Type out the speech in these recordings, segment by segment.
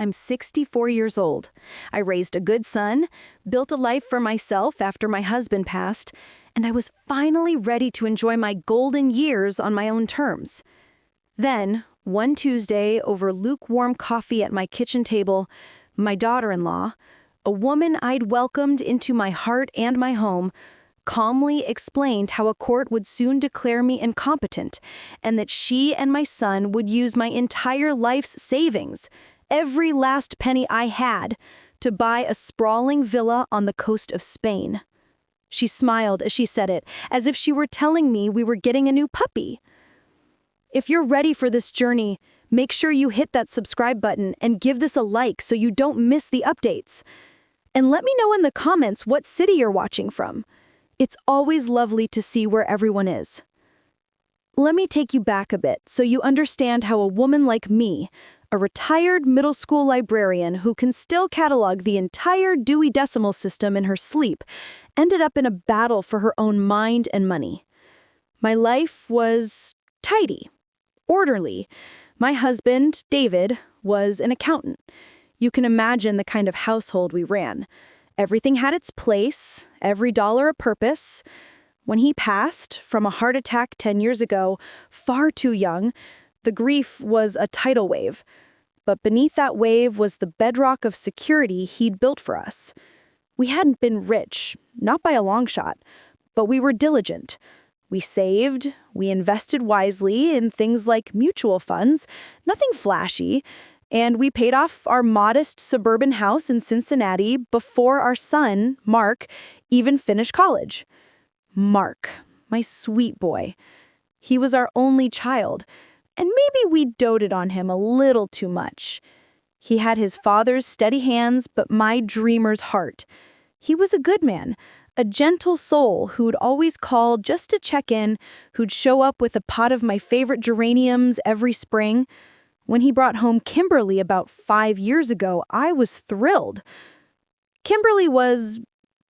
I'm 64 years old. I raised a good son, built a life for myself after my husband passed, and I was finally ready to enjoy my golden years on my own terms. Then, one Tuesday, over lukewarm coffee at my kitchen table, my daughter-in-law, a woman I'd welcomed into my heart and my home, calmly explained how a court would soon declare me incompetent and that she and my son would use my entire life's savings, every last penny I had, to buy a sprawling villa on the coast of Spain. She smiled as she said it, as if she were telling me we were getting a new puppy. If you're ready for this journey, make sure you hit that subscribe button and give this a like so you don't miss the updates. And let me know in the comments what city you're watching from. It's always lovely to see where everyone is. Let me take you back a bit so you understand how a woman like me, a retired middle school librarian who can still catalog the entire Dewey Decimal System in her sleep, ended up in a battle for her own mind and money. My life was tidy, orderly. My husband, David, was an accountant. You can imagine the kind of household we ran. Everything had its place, every dollar a purpose. When he passed from a heart attack 10 years ago, far too young, the grief was a tidal wave. But beneath that wave was the bedrock of security he'd built for us. We hadn't been rich, not by a long shot, but we were diligent. We saved, we invested wisely in things like mutual funds, nothing flashy, and we paid off our modest suburban house in Cincinnati before our son, Mark, even finished college. Mark, my sweet boy. He was our only child, and maybe we doted on him a little too much. He had his father's steady hands, but my dreamer's heart. He was a good man, a gentle soul who'd always call just to check in, who'd show up with a pot of my favorite geraniums every spring. When he brought home Kimberly about 5 years ago, I was thrilled. Kimberly was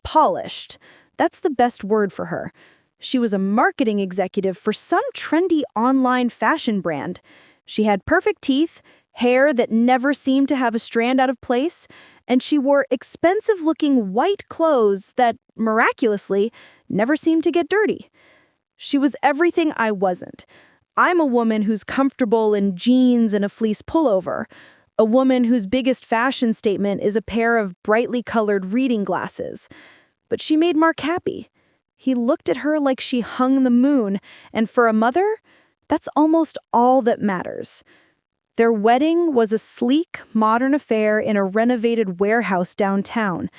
polished. That's the best word for her. She was a marketing executive for some trendy online fashion brand. She had perfect teeth, hair that never seemed to have a strand out of place, and she wore expensive-looking white clothes that, miraculously, never seemed to get dirty. She was everything I wasn't. I'm a woman who's comfortable in jeans and a fleece pullover, a woman whose biggest fashion statement is a pair of brightly colored reading glasses. But she made Mark happy. He looked at her like she hung the moon, and for a mother, that's almost all that matters. Their wedding was a sleek, modern affair in a renovated warehouse downtown.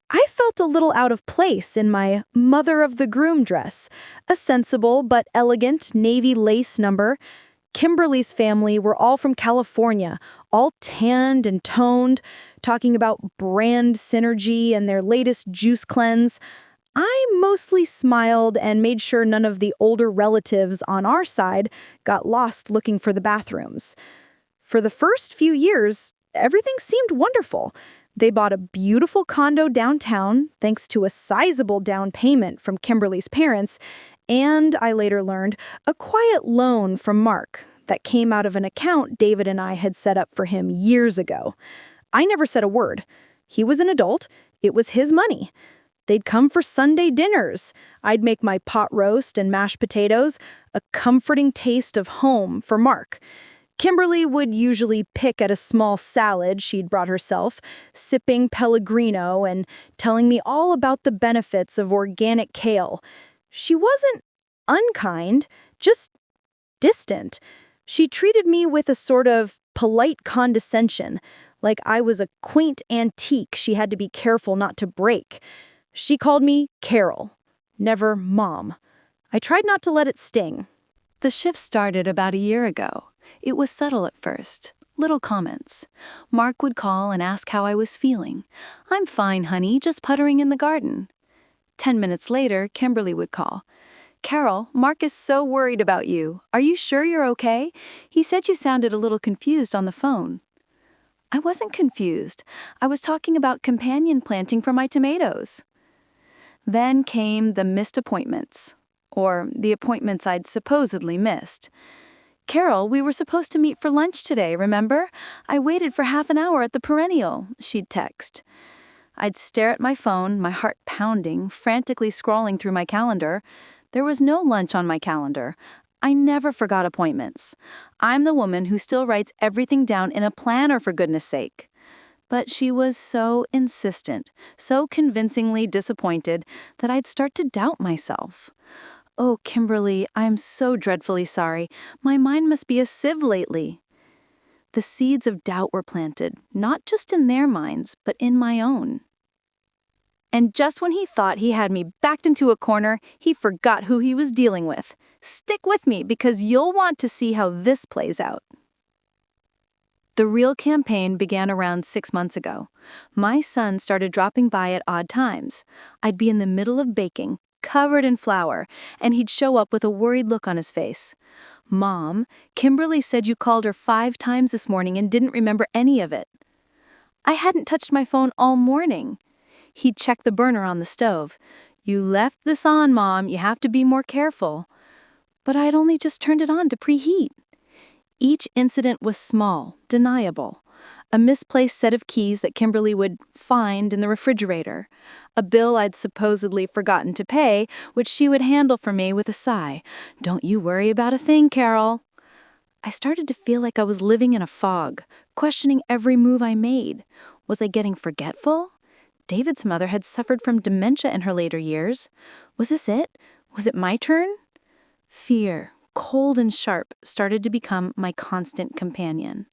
I felt a little out of place in my mother of the groom dress, a sensible but elegant navy lace number. Kimberly's family were all from California, all tanned and toned, talking about brand synergy and their latest juice cleanse. I mostly smiled and made sure none of the older relatives on our side got lost looking for the bathrooms. For the first few years, everything seemed wonderful. They bought a beautiful condo downtown, thanks to a sizable down payment from Kimberly's parents, and, I later learned, a quiet loan from Mark that came out of an account David and I had set up for him years ago. I never said a word. He was an adult. It was his money. They'd come for Sunday dinners. I'd make my pot roast and mashed potatoes, a comforting taste of home for Mark. Kimberly would usually pick at a small salad she'd brought herself, sipping Pellegrino and telling me all about the benefits of organic kale. She wasn't unkind, just distant. She treated me with a sort of polite condescension, like I was a quaint antique she had to be careful not to break. She called me Carol, never Mom. I tried not to let it sting. The shift started about a year ago. It was subtle at first, little comments. Mark would call and ask how I was feeling. "I'm fine, honey, just puttering in the garden." 10 minutes later, Kimberly would call. "Carol, Mark is so worried about you. Are you sure you're okay? He said you sounded a little confused on the phone." I wasn't confused. I was talking about companion planting for my tomatoes. Then came the missed appointments, or the appointments I'd supposedly missed. Carol, we were supposed to meet for lunch today, remember? I waited for half an hour at the Perennial, she'd text. I'd stare at my phone, my heart pounding, frantically scrolling through my calendar. There was no lunch on my calendar. I never forgot appointments. I'm the woman who still writes everything down in a planner, for goodness sake. But she was so insistent, so convincingly disappointed that I'd start to doubt myself. Oh, Kimberly, I'm so dreadfully sorry. My mind must be a sieve lately. The seeds of doubt were planted, not just in their minds, but in my own. And just when he thought he had me backed into a corner, he forgot who he was dealing with. Stick with me because you'll want to see how this plays out. The real campaign began around 6 months ago. My son started dropping by at odd times. I'd be in the middle of baking, covered in flour, and he'd show up with a worried look on his face. Mom, Kimberly said you called her 5 times this morning and didn't remember any of it. I hadn't touched my phone all morning. He'd check the burner on the stove. You left this on, Mom. You have to be more careful. But I'd only just turned it on to preheat. Each incident was small, deniable. A misplaced set of keys that Kimberly would find in the refrigerator. A bill I'd supposedly forgotten to pay, which she would handle for me with a sigh. Don't you worry about a thing, Carol. I started to feel like I was living in a fog, questioning every move I made. Was I getting forgetful? David's mother had suffered from dementia in her later years. Was this it? Was it my turn? Fear, cold and sharp, started to become my constant companion.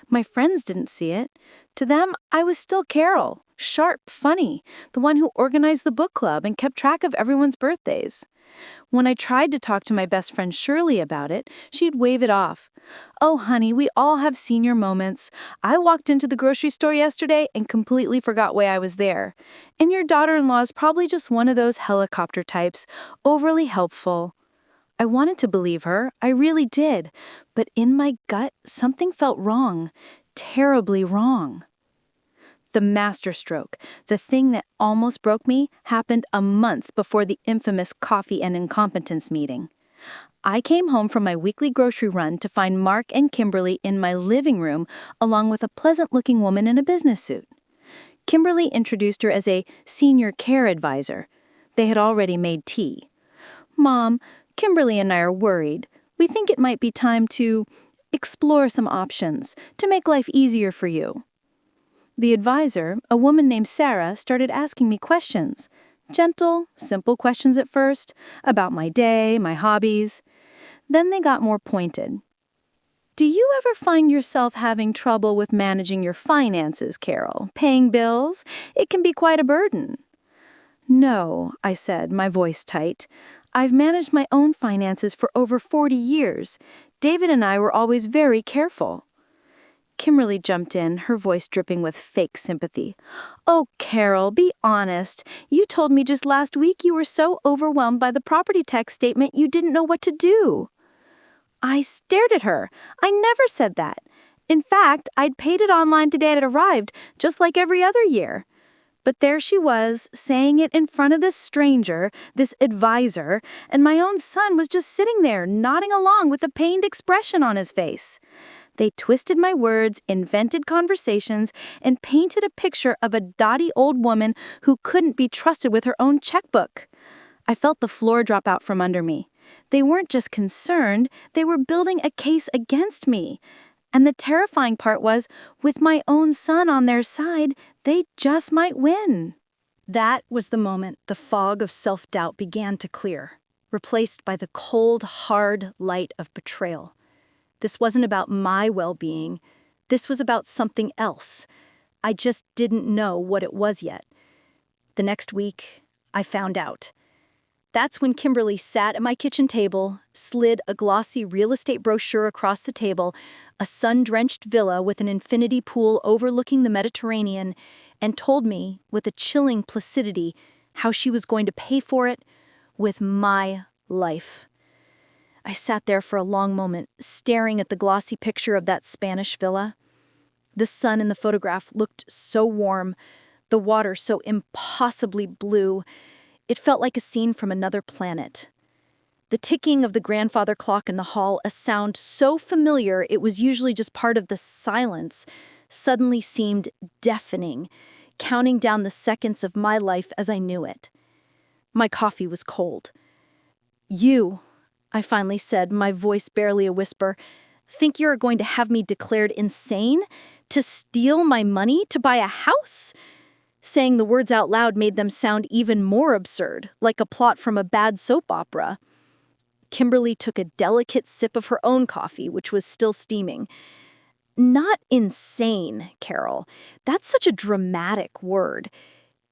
My friends didn't see it. To them, I was still Carol, sharp, funny, the one who organized the book club and kept track of everyone's birthdays. When I tried to talk to my best friend Shirley about it, she'd wave it off. Oh, honey, we all have senior moments. I walked into the grocery store yesterday and completely forgot why I was there. And your daughter-in-law is probably just one of those helicopter types, overly helpful. I wanted to believe her, I really did, but in my gut, something felt wrong, terribly wrong. The masterstroke, the thing that almost broke me, happened a month before the infamous coffee and incompetence meeting. I came home from my weekly grocery run to find Mark and Kimberly in my living room, along with a pleasant-looking woman in a business suit. Kimberly introduced her as a senior care advisor. They had already made tea. Mom, Kimberly and I are worried. We think it might be time to explore some options to make life easier for you. The advisor, a woman named Sarah, started asking me questions. Gentle, simple questions at first, about my day, my hobbies. Then they got more pointed. Do you ever find yourself having trouble with managing your finances, Carol? Paying bills? It can be quite a burden. No, I said, my voice tight. I've managed my own finances for over 40 years. David and I were always very careful. Kimberly jumped in, her voice dripping with fake sympathy. Oh, Carol, be honest. You told me just last week you were so overwhelmed by the property tax statement you didn't know what to do. I stared at her. I never said that. In fact, I'd paid it online today it arrived, just like every other year. But there she was, saying it in front of this stranger, this advisor, and my own son was just sitting there, nodding along with a pained expression on his face. They twisted my words, invented conversations, and painted a picture of a dotty old woman who couldn't be trusted with her own checkbook. I felt the floor drop out from under me. They weren't just concerned, they were building a case against me. And the terrifying part was, with my own son on their side, they just might win. That was the moment the fog of self-doubt began to clear, replaced by the cold, hard light of betrayal. This wasn't about my well-being. This was about something else. I just didn't know what it was yet. The next week, I found out. That's when Kimberly sat at my kitchen table, slid a glossy real estate brochure across the table, a sun-drenched villa with an infinity pool overlooking the Mediterranean, and told me, with a chilling placidity, how she was going to pay for it with my life. I sat there for a long moment, staring at the glossy picture of that Spanish villa. The sun in the photograph looked so warm, the water so impossibly blue. It felt like a scene from another planet. The ticking of the grandfather clock in the hall, a sound so familiar it was usually just part of the silence, suddenly seemed deafening, counting down the seconds of my life as I knew it. My coffee was cold. "You," I finally said, my voice barely a whisper, "think you're going to have me declared insane? To steal my money to buy a house?" Saying the words out loud made them sound even more absurd, like a plot from a bad soap opera. Kimberly took a delicate sip of her own coffee, which was still steaming. "Not insane, Carol. That's such a dramatic word.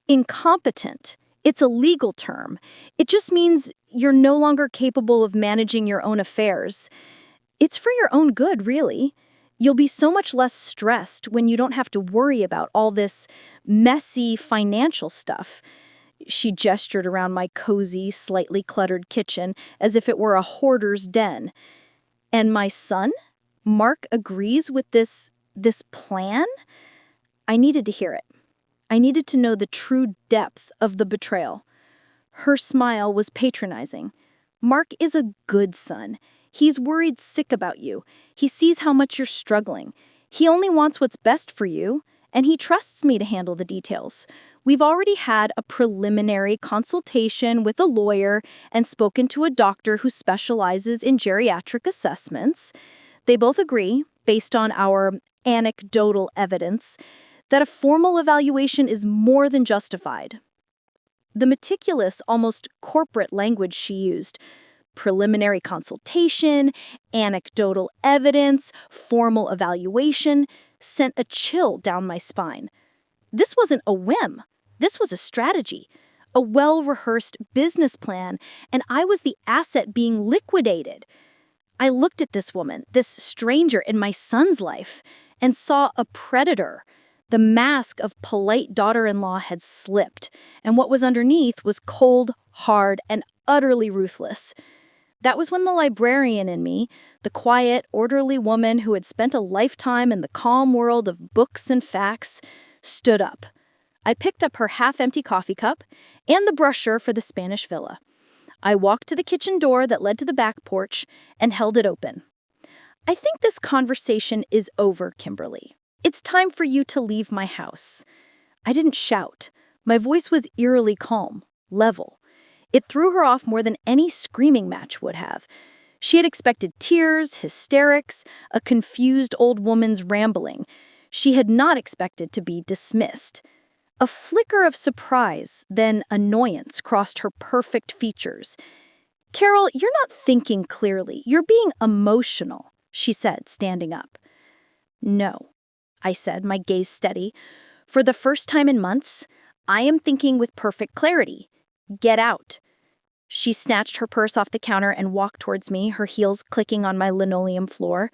Incompetent. It's a legal term. It just means you're no longer capable of managing your own affairs. It's for your own good, really. You'll be so much less stressed when you don't have to worry about all this messy financial stuff." She gestured around my cozy, slightly cluttered kitchen as if it were a hoarder's den. "And my son? Mark agrees with this plan?" I needed to hear it. I needed to know the true depth of the betrayal. Her smile was patronizing. "Mark is a good son. He's worried sick about you. He sees how much you're struggling. He only wants what's best for you, and he trusts me to handle the details. We've already had a preliminary consultation with a lawyer and spoken to a doctor who specializes in geriatric assessments. They both agree, based on our anecdotal evidence, that a formal evaluation is more than justified." The meticulous, almost corporate language she used, preliminary consultation, anecdotal evidence, formal evaluation, sent a chill down my spine. This wasn't a whim. This was a strategy, a well-rehearsed business plan, and I was the asset being liquidated. I looked at this woman, this stranger in my son's life, and saw a predator. The mask of polite daughter-in-law had slipped, and what was underneath was cold, hard, and utterly ruthless. That was when the librarian in me, the quiet, orderly woman who had spent a lifetime in the calm world of books and facts, stood up. I picked up her half-empty coffee cup and the brochure for the Spanish villa. I walked to the kitchen door that led to the back porch and held it open. "I think this conversation is over, Kimberly. It's time for you to leave my house." I didn't shout. My voice was eerily calm, level. It threw her off more than any screaming match would have. She had expected tears, hysterics, a confused old woman's rambling. She had not expected to be dismissed. A flicker of surprise, then annoyance, crossed her perfect features. "Carol, you're not thinking clearly. You're being emotional," she said, standing up. "No," I said, my gaze steady. "For the first time in months, I am thinking with perfect clarity. Get out." She snatched her purse off the counter and walked towards me, her heels clicking on my linoleum floor.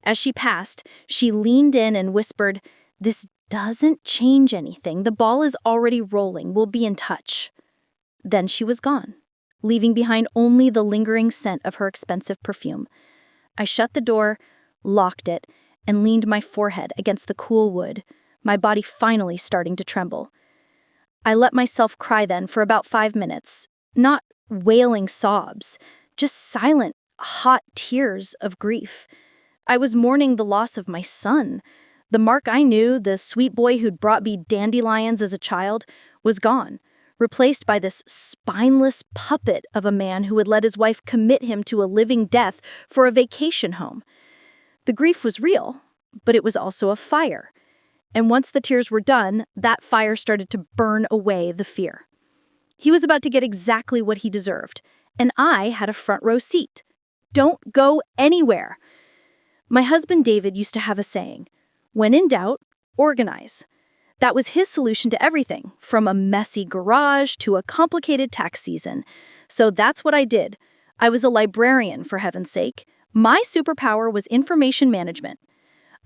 As she passed, she leaned in and whispered, "This doesn't change anything. The ball is already rolling. We'll be in touch." Then she was gone, leaving behind only the lingering scent of her expensive perfume. I shut the door, locked it, and leaned my forehead against the cool wood, my body finally starting to tremble. I let myself cry then for about 5 minutes, not wailing sobs, just silent, hot tears of grief. I was mourning the loss of my son. The Mark I knew, the sweet boy who'd brought me dandelions as a child, was gone, replaced by this spineless puppet of a man who had let his wife commit him to a living death for a vacation home. The grief was real, but it was also a fire. And once the tears were done, that fire started to burn away the fear. He was about to get exactly what he deserved, and I had a front row seat. Don't go anywhere. My husband David used to have a saying, "When in doubt, organize." That was his solution to everything, from a messy garage to a complicated tax season. So that's what I did. I was a librarian, for heaven's sake. My superpower was information management.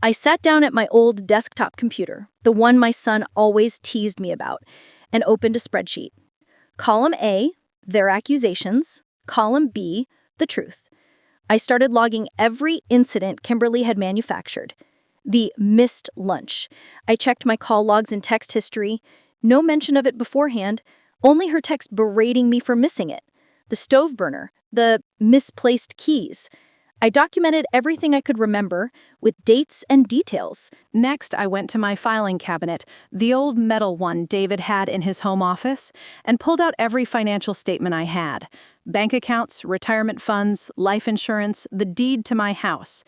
I sat down at my old desktop computer, the one my son always teased me about, and opened a spreadsheet. Column A, their accusations. Column B, the truth. I started logging every incident Kimberly had manufactured. The missed lunch. I checked my call logs and text history. No mention of it beforehand, only her text berating me for missing it. the stove burner, the misplaced keys. I documented everything I could remember with dates and details. Next, I went to my filing cabinet, the old metal one David had in his home office, and pulled out every financial statement I had: bank accounts, retirement funds, life insurance, the deed to my house.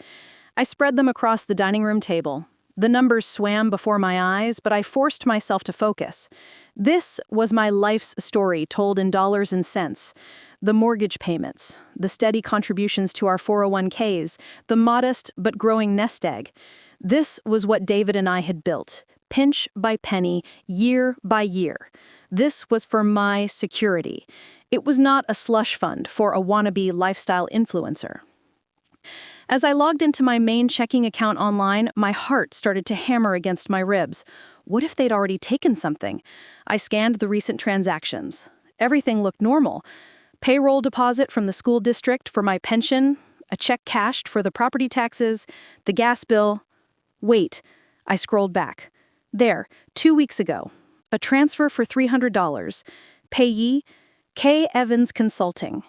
I spread them across the dining room table. The numbers swam before my eyes, but I forced myself to focus. This was my life's story told in dollars and cents. The mortgage payments, the steady contributions to our 401ks, the modest but growing nest egg. This was what David and I had built, pinch by penny, year by year. This was for my security. It was not a slush fund for a wannabe lifestyle influencer. As I logged into my main checking account online, my heart started to hammer against my ribs. What if they'd already taken something? I scanned the recent transactions. Everything looked normal. Payroll deposit from the school district for my pension, a check cashed for the property taxes, the gas bill. Wait, I scrolled back. There, 2 weeks ago. A transfer for $300. Payee, K. Evans Consulting.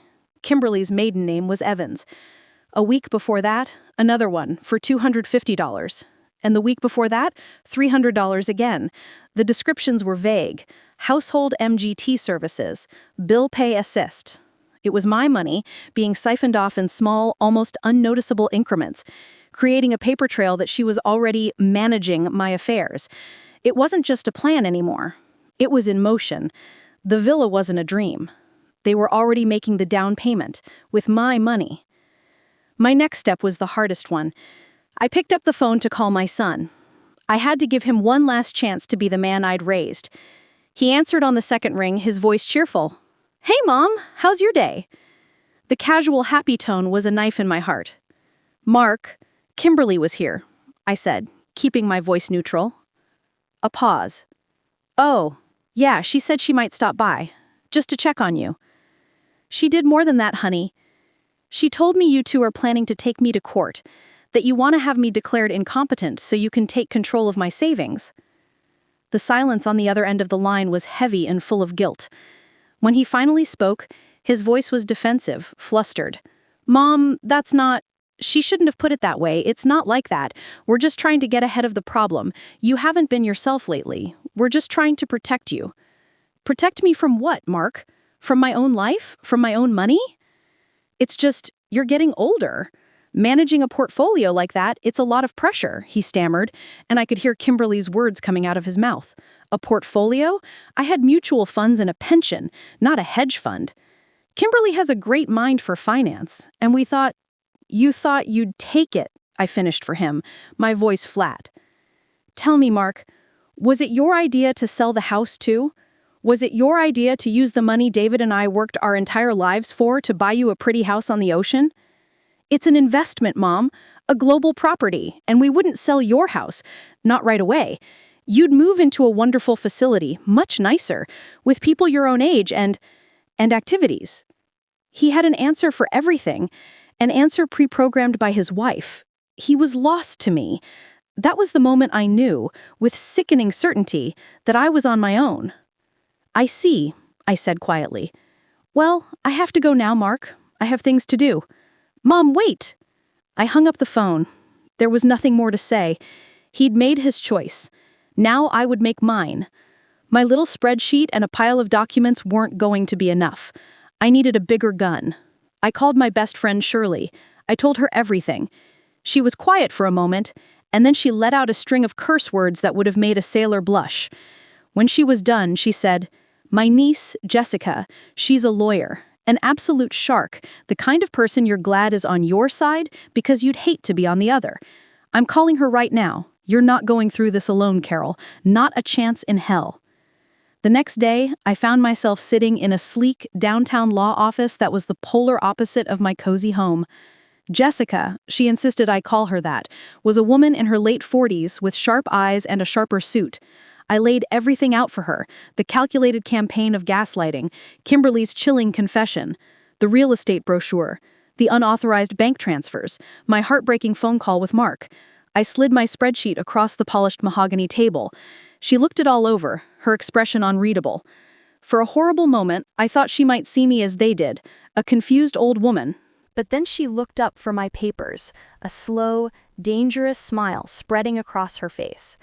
Kimberly's maiden name was Evans. A week before that, another one for $250. And the week before that, $300 again. The descriptions were vague. Household MGT services, bill pay assist. It was my money being siphoned off in small, almost unnoticeable increments, creating a paper trail that she was already managing my affairs. It wasn't just a plan anymore. It was in motion. The villa wasn't a dream. They were already making the down payment with my money. My next step was the hardest one. I picked up the phone to call my son. I had to give him one last chance to be the man I'd raised. He answered on the second ring, his voice cheerful. "Hey, Mom, how's your day?" The casual, happy tone was a knife in my heart. "Mark, Kimberly was here," I said, keeping my voice neutral. A pause. "Oh, yeah, she said she might stop by, just to check on you." "She did more than that, honey. She told me you two are planning to take me to court, that you want to have me declared incompetent so you can take control of my savings." The silence on the other end of the line was heavy and full of guilt. When he finally spoke, his voice was defensive, flustered. "Mom, that's not... She shouldn't have put it that way. It's not like that. We're just trying to get ahead of the problem. You haven't been yourself lately. We're just trying to protect you." "Protect me from what, Mark? From my own life? From my own money?" "It's just, you're getting older. Managing a portfolio like that, it's a lot of pressure," he stammered, and I could hear Kimberly's words coming out of his mouth. A portfolio? I had mutual funds and a pension, not a hedge fund. Kimberly has a great mind for finance, and we thought... "You thought you'd take it," I finished for him, my voice flat. "Tell me, Mark, was it your idea to sell the house too? Was it your idea to use the money David and I worked our entire lives for to buy you a pretty house on the ocean?" "It's an investment, Mom, a global property, and we wouldn't sell your house, not right away. You'd move into a wonderful facility, much nicer, with people your own age and activities." He had an answer for everything, an answer pre-programmed by his wife. He was lost to me. That was the moment I knew, with sickening certainty, that I was on my own. "I see," I said quietly. "Well, I have to go now, Mark. I have things to do." "Mom, wait!" I hung up the phone. There was nothing more to say. He'd made his choice. Now I would make mine. My little spreadsheet and a pile of documents weren't going to be enough. I needed a bigger gun. I called my best friend Shirley. I told her everything. She was quiet for a moment, and then she let out a string of curse words that would have made a sailor blush. When she was done, she said, "My niece, Jessica, she's a lawyer. An absolute shark, the kind of person you're glad is on your side because you'd hate to be on the other. I'm calling her right now. You're not going through this alone, Carol. Not a chance in hell." The next day, I found myself sitting in a sleek downtown law office that was the polar opposite of my cozy home. Jessica, she insisted I call her that, was a woman in her late 40s with sharp eyes and a sharper suit. I laid everything out for her, the calculated campaign of gaslighting, Kimberly's chilling confession, the real estate brochure, the unauthorized bank transfers, my heartbreaking phone call with Mark. I slid my spreadsheet across the polished mahogany table. She looked it all over, her expression unreadable. For a horrible moment, I thought she might see me as they did, a confused old woman. But then she looked up from my papers, a slow, dangerous smile spreading across her face.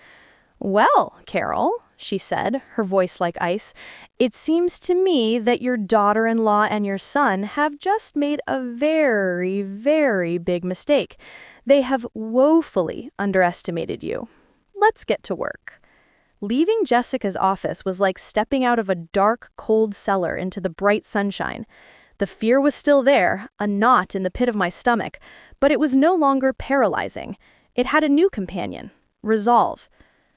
"Well, Carol," she said, her voice like ice, "it seems to me that your daughter-in-law and your son have just made a very, very big mistake. They have woefully underestimated you. Let's get to work." Leaving Jessica's office was like stepping out of a dark, cold cellar into the bright sunshine. The fear was still there, a knot in the pit of my stomach, but it was no longer paralyzing. It had a new companion, resolve.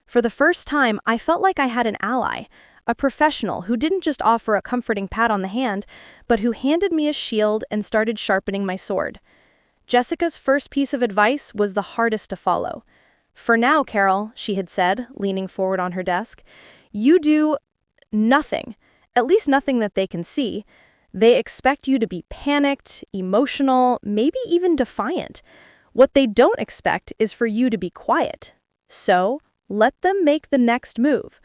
For the first time, I felt like I had an ally, a professional who didn't just offer a comforting pat on the hand, but who handed me a shield and started sharpening my sword. Jessica's first piece of advice was the hardest to follow. "For now, Carol," she had said, leaning forward on her desk, "you do nothing, at least nothing that they can see. They expect you to be panicked, emotional, maybe even defiant. What they don't expect is for you to be quiet. So, let them make the next move.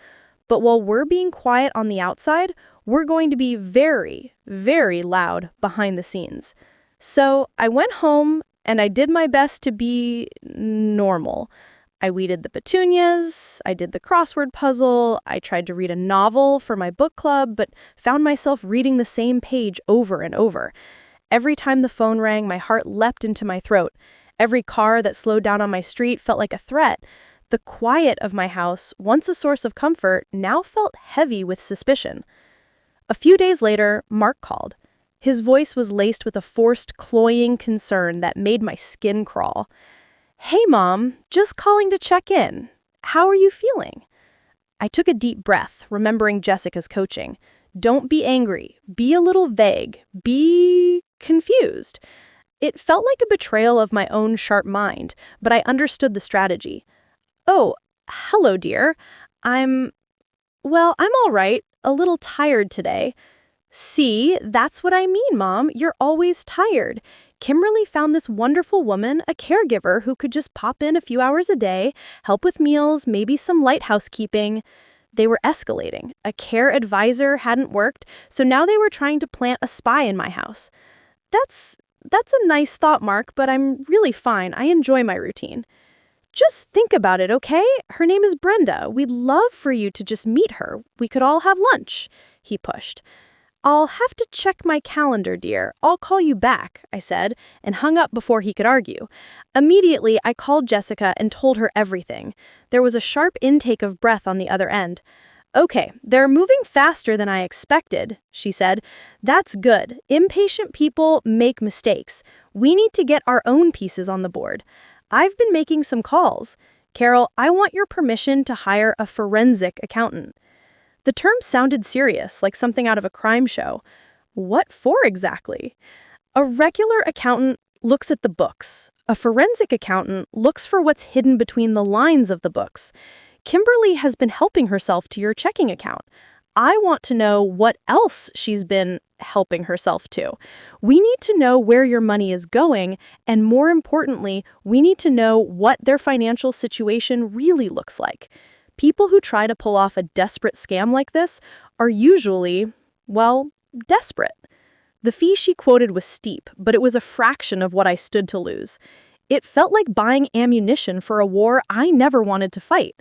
But while we're being quiet on the outside, we're going to be very, very loud behind the scenes." So, I went home and I did my best to be normal. I weeded the petunias, I did the crossword puzzle, I tried to read a novel for my book club, but found myself reading the same page over and over. Every time the phone rang, my heart leapt into my throat. Every car that slowed down on my street felt like a threat. The quiet of my house, once a source of comfort, now felt heavy with suspicion. A few days later, Mark called. His voice was laced with a forced, cloying concern that made my skin crawl. "Hey, Mom, just calling to check in. How are you feeling?" I took a deep breath, remembering Jessica's coaching. Don't be angry. Be a little vague. Be confused. It felt like a betrayal of my own sharp mind, but I understood the strategy. "Oh, hello, dear. I'm all right. A little tired today." "See, that's what I mean, Mom. You're always tired. Kimberly found this wonderful woman, a caregiver who could just pop in a few hours a day, help with meals, maybe some light housekeeping." They were escalating. A care advisor hadn't worked, so now they were trying to plant a spy in my house. That's a nice thought, Mark, but I'm really fine. I enjoy my routine." "Just think about it, okay? Her name is Brenda. We'd love for you to just meet her. We could all have lunch," he pushed. "I'll have to check my calendar, dear. I'll call you back," I said, and hung up before he could argue. Immediately, I called Jessica and told her everything. There was a sharp intake of breath on the other end. "Okay, they're moving faster than I expected," she said. "That's good. Impatient people make mistakes. We need to get our own pieces on the board. I've been making some calls. Carol, I want your permission to hire a forensic accountant." The term sounded serious, like something out of a crime show. What for exactly? A regular accountant looks at the books. A forensic accountant looks for what's hidden between the lines of the books. Kimberly has been helping herself to your checking account. I want to know what else she's been helping herself to. We need to know where your money is going, and more importantly, we need to know what their financial situation really looks like. People who try to pull off a desperate scam like this are usually, desperate. The fee she quoted was steep, but it was a fraction of what I stood to lose. It felt like buying ammunition for a war I never wanted to fight.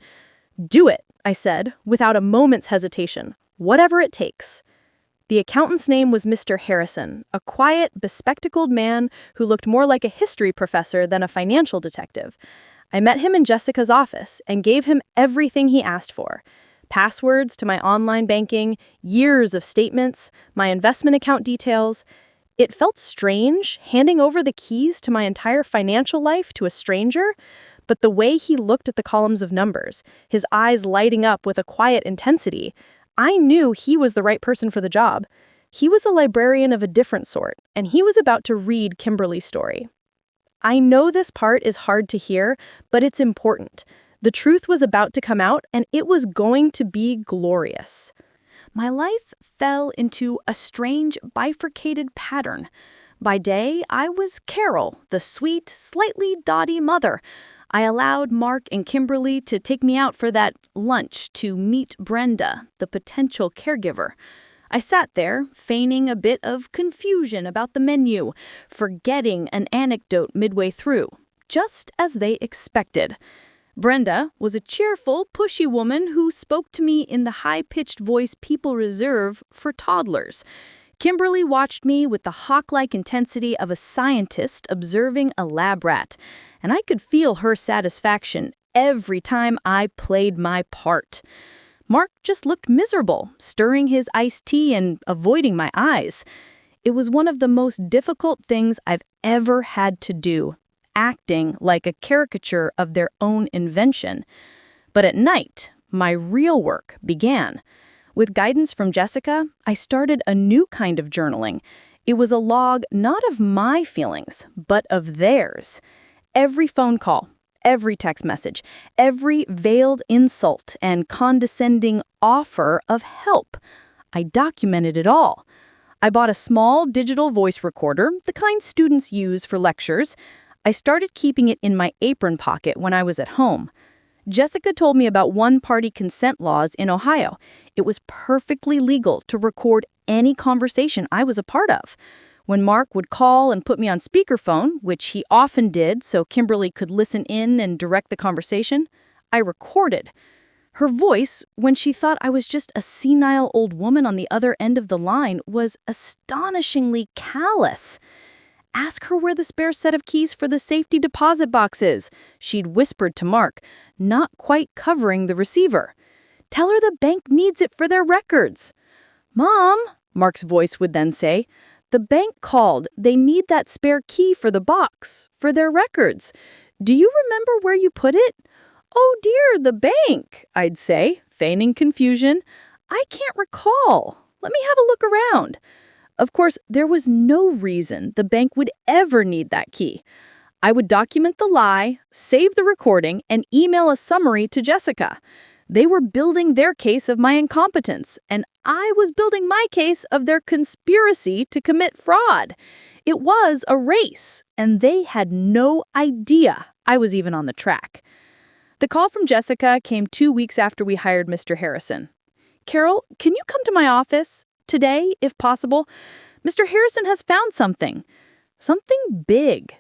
"Do it," I said, without a moment's hesitation. "Whatever it takes." The accountant's name was Mr. Harrison, a quiet, bespectacled man who looked more like a history professor than a financial detective. I met him in Jessica's office and gave him everything he asked for. Passwords to my online banking, years of statements, my investment account details. It felt strange handing over the keys to my entire financial life to a stranger, but the way he looked at the columns of numbers, his eyes lighting up with a quiet intensity, I knew he was the right person for the job. He was a librarian of a different sort, and he was about to read Kimberly's story. I know this part is hard to hear, but it's important. The truth was about to come out, and it was going to be glorious. My life fell into a strange, bifurcated pattern. By day, I was Carol, the sweet, slightly dotty mother. I allowed Mark and Kimberly to take me out for that lunch to meet Brenda, the potential caregiver. I sat there, feigning a bit of confusion about the menu, forgetting an anecdote midway through, just as they expected. Brenda was a cheerful, pushy woman who spoke to me in the high-pitched voice people reserve for toddlers. Kimberly watched me with the hawk-like intensity of a scientist observing a lab rat, and I could feel her satisfaction every time I played my part. Mark just looked miserable, stirring his iced tea and avoiding my eyes. It was one of the most difficult things I've ever had to do, acting like a caricature of their own invention. But at night, my real work began. With guidance from Jessica, I started a new kind of journaling. It was a log not of my feelings, but of theirs. Every phone call, every text message, every veiled insult and condescending offer of help. I documented it all. I bought a small digital voice recorder, the kind students use for lectures. I started keeping it in my apron pocket when I was at home. Jessica told me about one-party consent laws in Ohio. It was perfectly legal to record any conversation I was a part of. When Mark would call and put me on speakerphone, which he often did so Kimberly could listen in and direct the conversation, I recorded. Her voice, when she thought I was just a senile old woman on the other end of the line, was astonishingly callous. "Ask her where the spare set of keys for the safety deposit box is," she'd whispered to Mark, not quite covering the receiver. "Tell her the bank needs it for their records." "Mom," Mark's voice would then say, "the bank called. They need that spare key for the box, for their records. Do you remember where you put it?" "Oh dear, the bank," I'd say, feigning confusion. "I can't recall. Let me have a look around." Of course, there was no reason the bank would ever need that key. I would document the lie, save the recording, and email a summary to Jessica. They were building their case of my incompetence, and I was building my case of their conspiracy to commit fraud. It was a race, and they had no idea I was even on the track. The call from Jessica came 2 weeks after we hired Mr. Harrison. "Carol, can you come to my office? Today, if possible. Mr. Harrison has found something. Something big."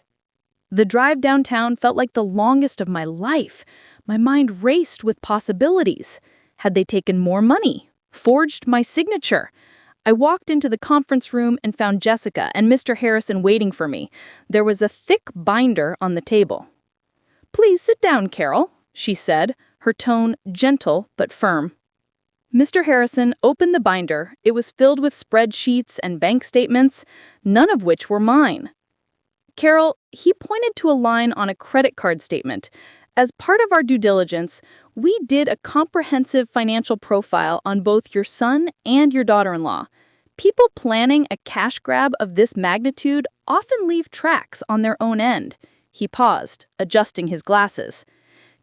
The drive downtown felt like the longest of my life. My mind raced with possibilities. Had they taken more money? Forged my signature? I walked into the conference room and found Jessica and Mr. Harrison waiting for me. There was a thick binder on the table. "Please sit down, Carol," she said, her tone gentle but firm. Mr. Harrison opened the binder. It was filled with spreadsheets and bank statements, none of which were mine. "Carol," he pointed to a line on a credit card statement. "As part of our due diligence, we did a comprehensive financial profile on both your son and your daughter-in-law. People planning a cash grab of this magnitude often leave tracks on their own end." He paused, adjusting his glasses.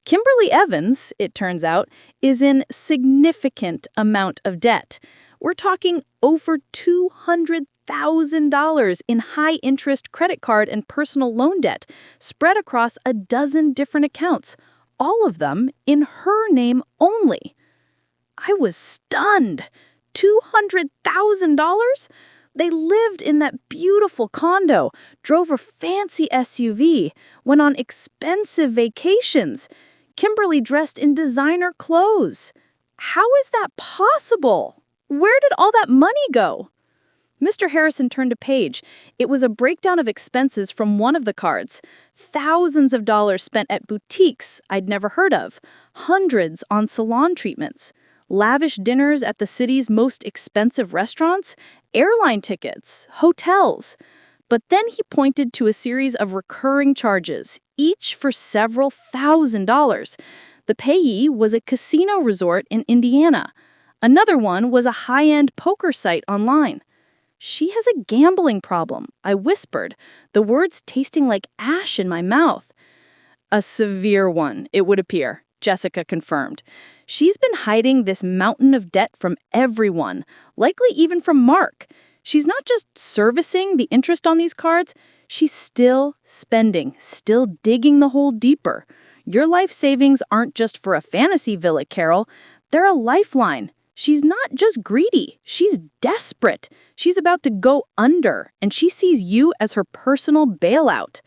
"Kimberly Evans, it turns out, is in significant amount of debt. We're talking over $200,000 in high-interest credit card and personal loan debt, spread across a dozen different accounts, all of them in her name only." I was stunned. $200,000? They lived in that beautiful condo, drove a fancy SUV, went on expensive vacations. Kimberly dressed in designer clothes. How is that possible? Where did all that money go? Mr. Harrison turned a page. It was a breakdown of expenses from one of the cards. Thousands of dollars spent at boutiques I'd never heard of. Hundreds on salon treatments. Lavish dinners at the city's most expensive restaurants. Airline tickets. Hotels. But then he pointed to a series of recurring charges, each for several $1,000s. The payee was a casino resort in Indiana. Another one was a high-end poker site online. "She has a gambling problem," I whispered, the words tasting like ash in my mouth. "A severe one, it would appear," Jessica confirmed. "She's been hiding this mountain of debt from everyone, likely even from Mark. She's not just servicing the interest on these cards, she's still spending, still digging the hole deeper. Your life savings aren't just for a fantasy villa, Carol. They're a lifeline. She's not just greedy. She's desperate. She's about to go under, and she sees you as her personal bailout.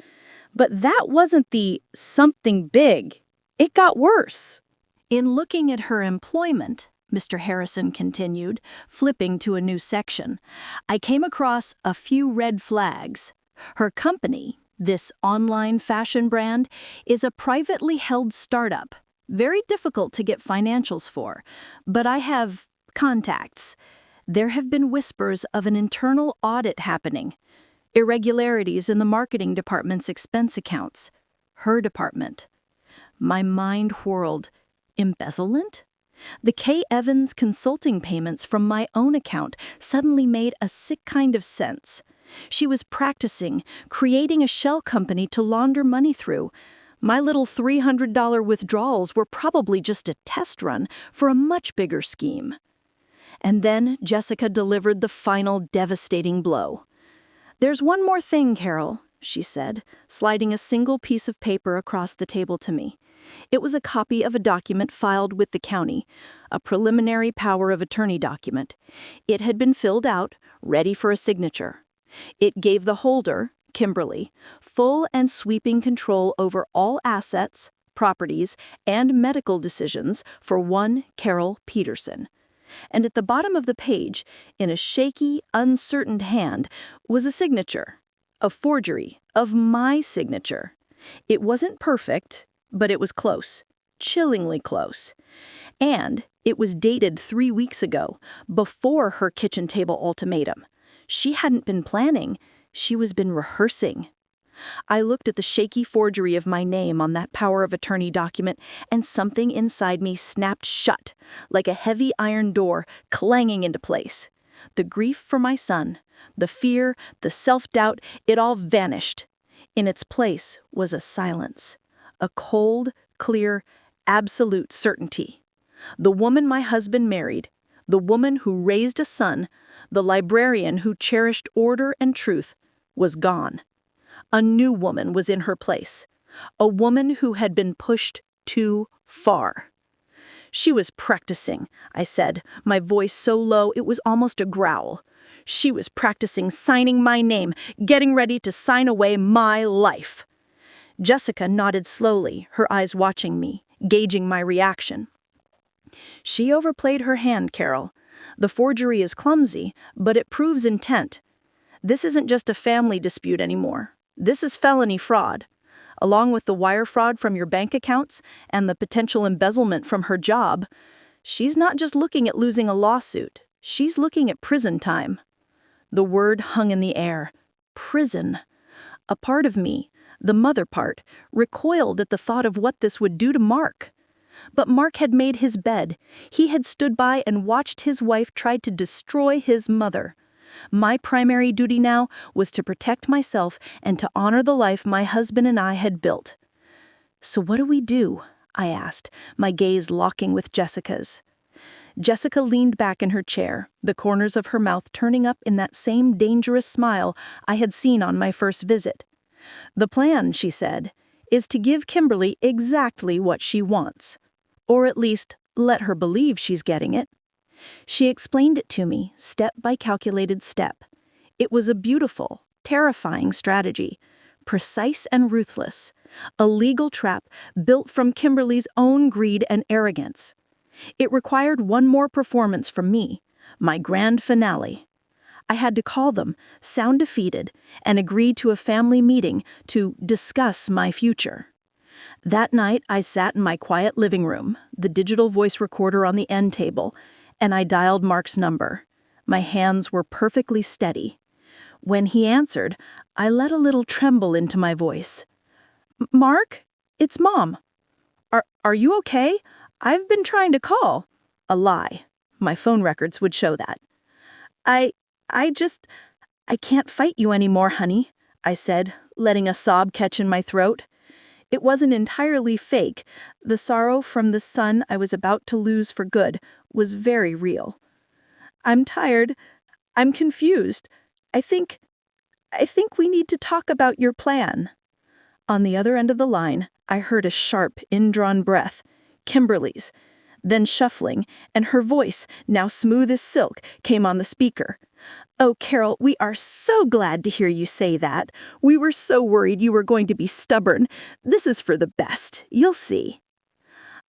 But that wasn't the something big. It got worse. In looking at her employment, Mr. Harrison continued, flipping to a new section, I came across a few red flags. Her company, this online fashion brand, is a privately held startup. Very difficult to get financials for, but I have contacts. There have been whispers of an internal audit happening. Irregularities in the marketing department's expense accounts. Her department. My mind whirled. Embezzlement? The K. Evans consulting payments from my own account suddenly made a sick kind of sense. She was practicing, creating a shell company to launder money through. My little $300 withdrawals were probably just a test run for a much bigger scheme. And then Jessica delivered the final devastating blow. "There's one more thing, Carol," she said, sliding a single piece of paper across the table to me. It was a copy of a document filed with the county, a preliminary power of attorney document. It had been filled out, ready for a signature. It gave the holder, Kimberly, full and sweeping control over all assets, properties, and medical decisions for one Carol Peterson. And at the bottom of the page, in a shaky, uncertain hand, was a signature, a forgery of my signature. It wasn't perfect, but it was close, chillingly close. And it was dated 3 weeks ago, before her kitchen table ultimatum. She hadn't been planning, she was been rehearsing. I looked at the shaky forgery of my name on that power of attorney document, and something inside me snapped shut, like a heavy iron door clanging into place. The grief for my son, the fear, the self-doubt, it all vanished. In its place was a silence, a cold, clear, absolute certainty. The woman my husband married, the woman who raised a son, the librarian who cherished order and truth, was gone. A new woman was in her place, a woman who had been pushed too far. She was practicing, I said, my voice so low it was almost a growl. She was practicing signing my name, getting ready to sign away my life. Jessica nodded slowly, her eyes watching me, gauging my reaction. She overplayed her hand, Carol. The forgery is clumsy, but it proves intent. This isn't just a family dispute anymore. This is felony fraud. Along with the wire fraud from your bank accounts and the potential embezzlement from her job, she's not just looking at losing a lawsuit. She's looking at prison time. The word hung in the air. Prison. A part of me, the mother part, recoiled at the thought of what this would do to Mark. But Mark had made his bed. He had stood by and watched his wife try to destroy his mother. My primary duty now was to protect myself and to honor the life my husband and I had built. "So what do we do?" I asked, my gaze locking with Jessica's. Jessica leaned back in her chair, the corners of her mouth turning up in that same dangerous smile I had seen on my first visit. "The plan," she said, "is to give Kimberly exactly what she wants. Or at least, let her believe she's getting it." She explained it to me, step by calculated step. It was a beautiful, terrifying strategy, precise and ruthless, a legal trap built from Kimberly's own greed and arrogance. It required one more performance from me, my grand finale. I had to call them, sound defeated, and agree to a family meeting to discuss my future. That night, I sat in my quiet living room, the digital voice recorder on the end table, and I dialed Mark's number. My hands were perfectly steady. When he answered, I let a little tremble into my voice. "Mark, it's Mom. Are you okay? I've been trying to call." A lie. My phone records would show that. I can't fight you anymore, honey," I said, letting a sob catch in my throat. It wasn't entirely fake. The sorrow from the son I was about to lose for good was very real. "I'm tired. I'm confused. I think we need to talk about your plan." On the other end of the line, I heard a sharp, indrawn breath, Kimberly's, then shuffling, and her voice, now smooth as silk, came on the speaker. "Oh, Carol, we are so glad to hear you say that. We were so worried you were going to be stubborn. This is for the best. You'll see."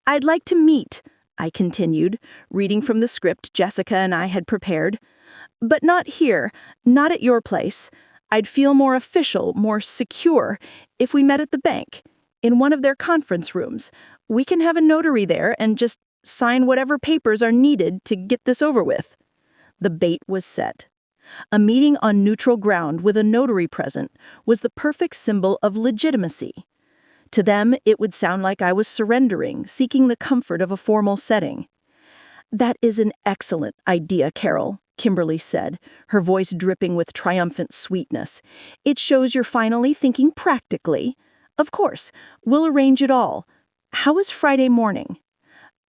"I'd like to meet," I continued, reading from the script Jessica and I had prepared. "But not here, not at your place. I'd feel more official, more secure, if we met at the bank, in one of their conference rooms. We can have a notary there and just sign whatever papers are needed to get this over with." The bait was set. A meeting on neutral ground with a notary present was the perfect symbol of legitimacy. To them, it would sound like I was surrendering, seeking the comfort of a formal setting. "That is an excellent idea, Carol," Kimberly said, her voice dripping with triumphant sweetness. "It shows you're finally thinking practically. Of course, we'll arrange it all. How is Friday morning?"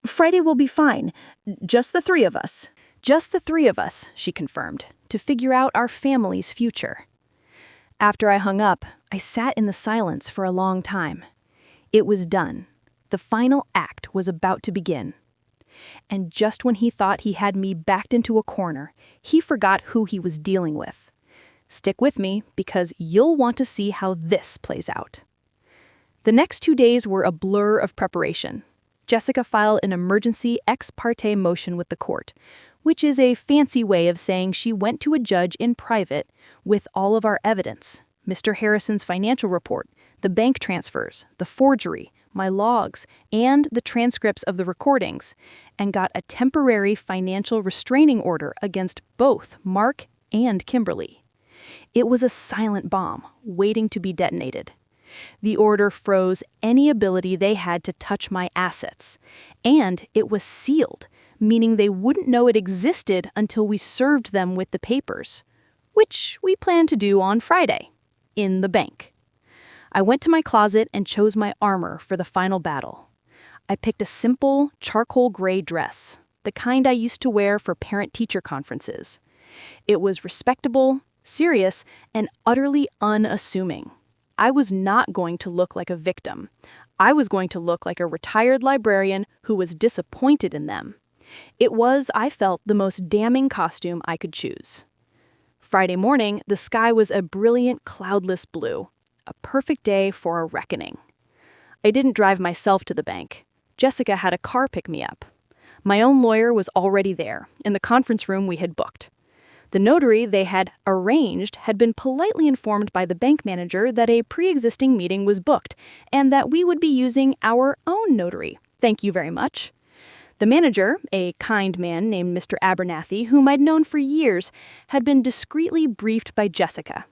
"Friday will be fine. Just the three of us." Just the three of us, she confirmed, to figure out our family's future. After I hung up, I sat in the silence for a long time. It was done. The final act was about to begin. And just when he thought he had me backed into a corner, he forgot who he was dealing with. Stick with me, because you'll want to see how this plays out. The next 2 days were a blur of preparation. Jessica filed an emergency ex parte motion with the court, which is a fancy way of saying she went to a judge in private with all of our evidence: Mr. Harrison's financial report, the bank transfers, the forgery, my logs, and the transcripts of the recordings, and got a temporary financial restraining order against both Mark and Kimberly. It was a silent bomb waiting to be detonated. The order froze any ability they had to touch my assets, and it was sealed, meaning they wouldn't know it existed until we served them with the papers, which we planned to do on Friday, in the bank. I went to my closet and chose my armor for the final battle. I picked a simple, charcoal gray dress, the kind I used to wear for parent-teacher conferences. It was respectable, serious, and utterly unassuming. I was not going to look like a victim. I was going to look like a retired librarian who was disappointed in them. It was, I felt, the most damning costume I could choose. Friday morning, the sky was a brilliant, cloudless blue, a perfect day for a reckoning. I didn't drive myself to the bank. Jessica had a car pick me up. My own lawyer was already there, in the conference room we had booked. The notary they had arranged had been politely informed by the bank manager that a pre-existing meeting was booked and that we would be using our own notary. Thank you very much. The manager, a kind man named Mr. Abernathy, whom I'd known for years, had been discreetly briefed by Jessica.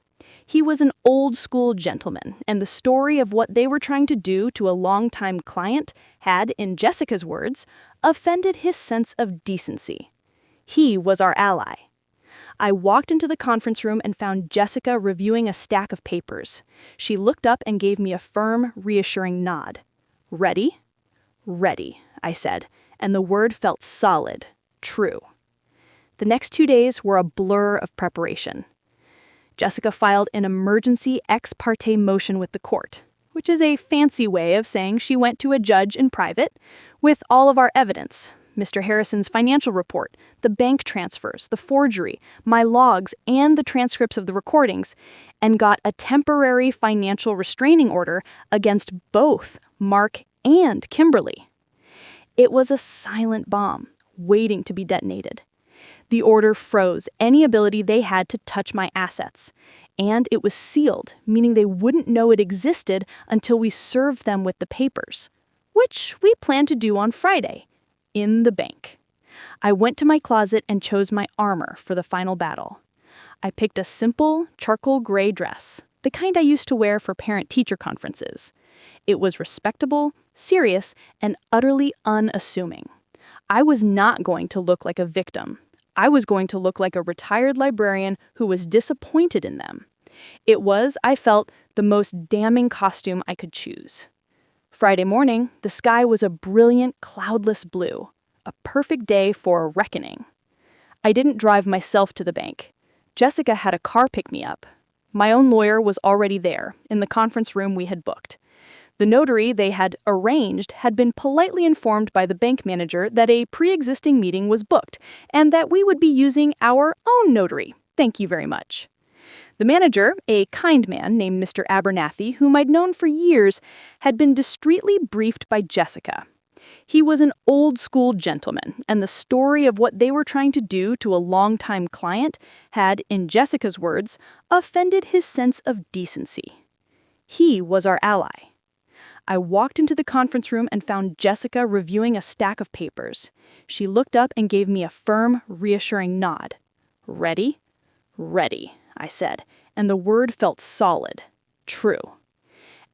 He was an old-school gentleman, and the story of what they were trying to do to a longtime client had, in Jessica's words, offended his sense of decency. He was our ally. I walked into the conference room and found Jessica reviewing a stack of papers. She looked up and gave me a firm, reassuring nod. "Ready?" "Ready," I said, and the word felt solid, true. The next 2 days were a blur of preparation. Jessica filed an emergency ex parte motion with the court, which is a fancy way of saying she went to a judge in private with all of our evidence: Mr. Harrison's financial report, the bank transfers, the forgery, my logs, and the transcripts of the recordings, and got a temporary financial restraining order against both Mark and Kimberly. It was a silent bomb, waiting to be detonated. The order froze any ability they had to touch my assets, and it was sealed, meaning they wouldn't know it existed until we served them with the papers, which we planned to do on Friday, in the bank. I went to my closet and chose my armor for the final battle. I picked a simple, charcoal gray dress, the kind I used to wear for parent-teacher conferences. It was respectable, serious, and utterly unassuming. I was not going to look like a victim. I was going to look like a retired librarian who was disappointed in them. It was, I felt, the most damning costume I could choose. Friday morning, the sky was a brilliant, cloudless blue, a perfect day for a reckoning. I didn't drive myself to the bank. Jessica had a car pick me up. My own lawyer was already there, in the conference room we had booked. The notary they had arranged had been politely informed by the bank manager that a pre-existing meeting was booked and that we would be using our own notary. Thank you very much. The manager, a kind man named Mr. Abernathy, whom I'd known for years, had been discreetly briefed by Jessica. He was an old-school gentleman, and the story of what they were trying to do to a longtime client had, in Jessica's words, offended his sense of decency. He was our ally. I walked into the conference room and found Jessica reviewing a stack of papers. She looked up and gave me a firm, reassuring nod. "Ready?" "Ready," I said, and the word felt solid. True.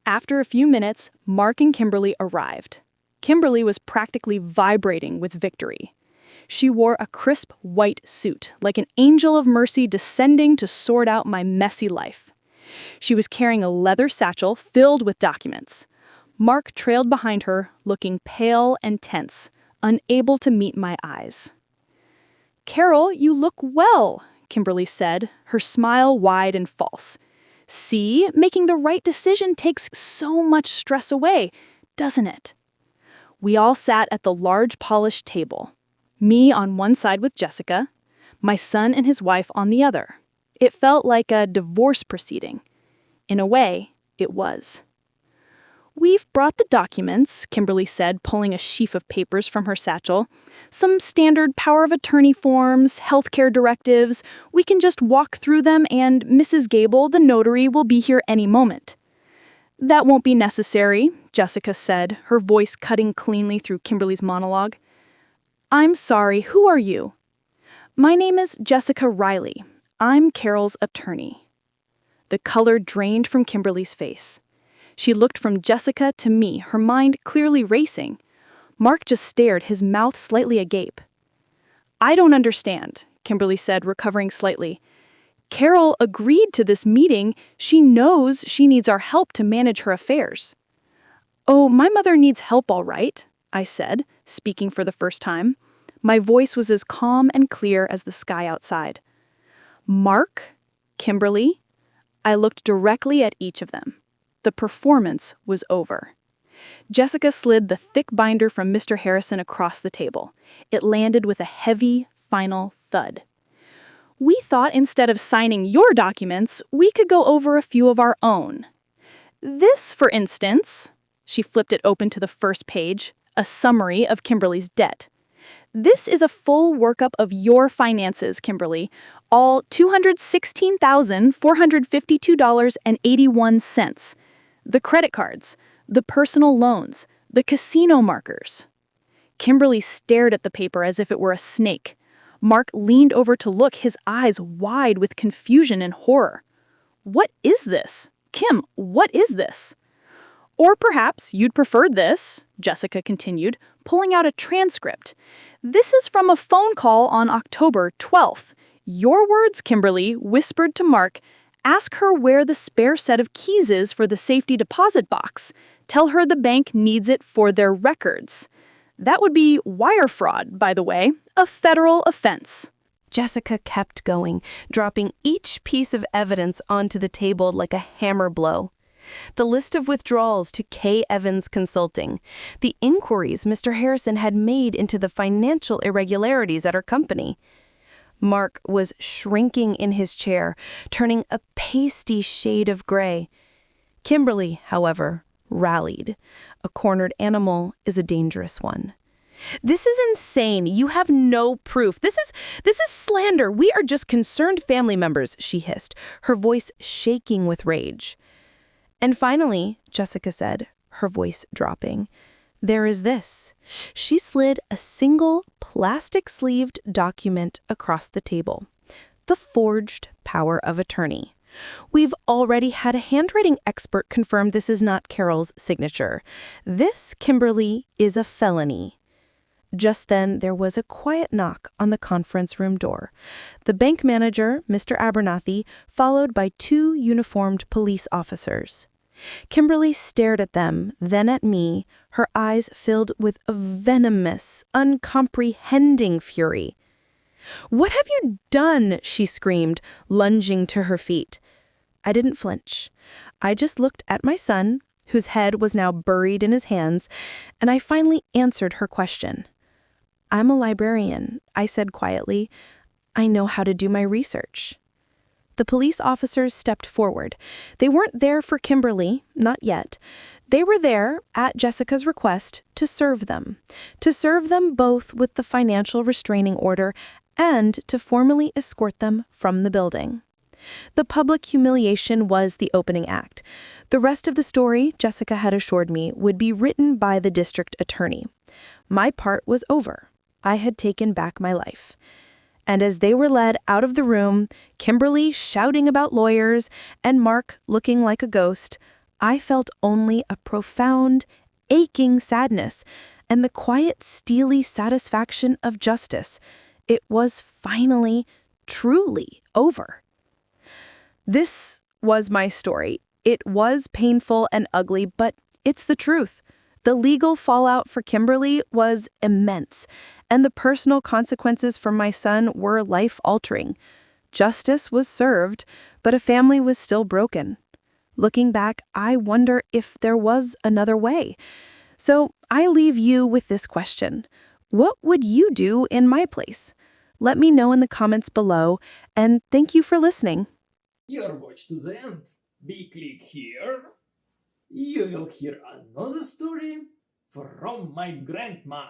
After a few minutes, Mark and Kimberly arrived. Kimberly was practically vibrating with victory. She wore a crisp white suit, like an angel of mercy descending to sort out my messy life. She was carrying a leather satchel filled with documents. Mark trailed behind her, looking pale and tense, unable to meet my eyes. "Carol, you look well," Kimberly said, her smile wide and false. "See, making the right decision takes so much stress away, doesn't it?" We all sat at the large polished table. Me on one side with Jessica, my son and his wife on the other. It felt like a divorce proceeding. In a way, it was. "We've brought the documents," Kimberly said, pulling a sheaf of papers from her satchel. "Some standard power of attorney forms, healthcare directives. We can just walk through them and Mrs. Gable, the notary, will be here any moment." "That won't be necessary," Jessica said, her voice cutting cleanly through Kimberly's monologue. "I'm sorry, who are you?" "My name is Jessica Riley. I'm Carol's attorney." The color drained from Kimberly's face. She looked from Jessica to me, her mind clearly racing. Mark just stared, his mouth slightly agape. "I don't understand," Kimberly said, recovering slightly. "Carol agreed to this meeting. She knows she needs our help to manage her affairs." "Oh, my mother needs help all right," I said, speaking for the first time. My voice was as calm and clear as the sky outside. "Mark? Kimberly?" I looked directly at each of them. The performance was over. Jessica slid the thick binder from Mr. Harrison across the table. It landed with a heavy, final thud. "We thought instead of signing your documents, we could go over a few of our own. This, for instance," she flipped it open to the first page, a summary of Kimberly's debt. "This is a full workup of your finances, Kimberly, all $216,452.81. The credit cards, the personal loans, the casino markers." Kimberly stared at the paper as if it were a snake. Mark leaned over to look, his eyes wide with confusion and horror. "What is this? Kim, what is this?" "Or perhaps you'd prefer this," Jessica continued, pulling out a transcript. "This is from a phone call on October 12th. Your words, Kimberly, whispered to Mark. Ask her where the spare set of keys is for the safety deposit box. Tell her the bank needs it for their records. That would be wire fraud, by the way, a federal offense." Jessica kept going, dropping each piece of evidence onto the table like a hammer blow. The list of withdrawals to K. Evans Consulting, the inquiries Mr. Harrison had made into the financial irregularities at her company. Mark was shrinking in his chair, turning a pasty shade of gray. Kimberly, however, rallied. A cornered animal is a dangerous one. "This is insane. You have no proof. This is slander. We are just concerned family members," she hissed, her voice shaking with rage. "And finally," Jessica said, her voice dropping, "there is this." She slid a single plastic-sleeved document across the table. The forged power of attorney. "We've already had a handwriting expert confirm this is not Carol's signature. This, Kimberly, is a felony." Just then, there was a quiet knock on the conference room door. The bank manager, Mr. Abernathy, followed by 2 uniformed police officers. Kimberly stared at them, then at me, her eyes filled with a venomous, uncomprehending fury. "What have you done?" she screamed, lunging to her feet. I didn't flinch. I just looked at my son, whose head was now buried in his hands, and I finally answered her question. I'm a librarian, I said quietly. I know how to do my research. The police officers stepped forward. They weren't there for Kimberly, not yet. They were there, at Jessica's request, to serve them both with the financial restraining order and to formally escort them from the building. The public humiliation was the opening act. The rest of the story, Jessica had assured me, would be written by the district attorney. My part was over. I had taken back my life. And as they were led out of the room, Kimberly shouting about lawyers and Mark looking like a ghost, I felt only a profound, aching sadness and the quiet, steely satisfaction of justice. It was finally, truly over. This was my story. It was painful and ugly, but it's the truth. The legal fallout for Kimberly was immense, and the personal consequences for my son were life-altering. Justice was served, but a family was still broken. Looking back, I wonder if there was another way. So I leave you with this question. What would you do in my place? Let me know in the comments below, and thank you for listening. Your watch to the end. Be click here. You will hear another story from my grandma.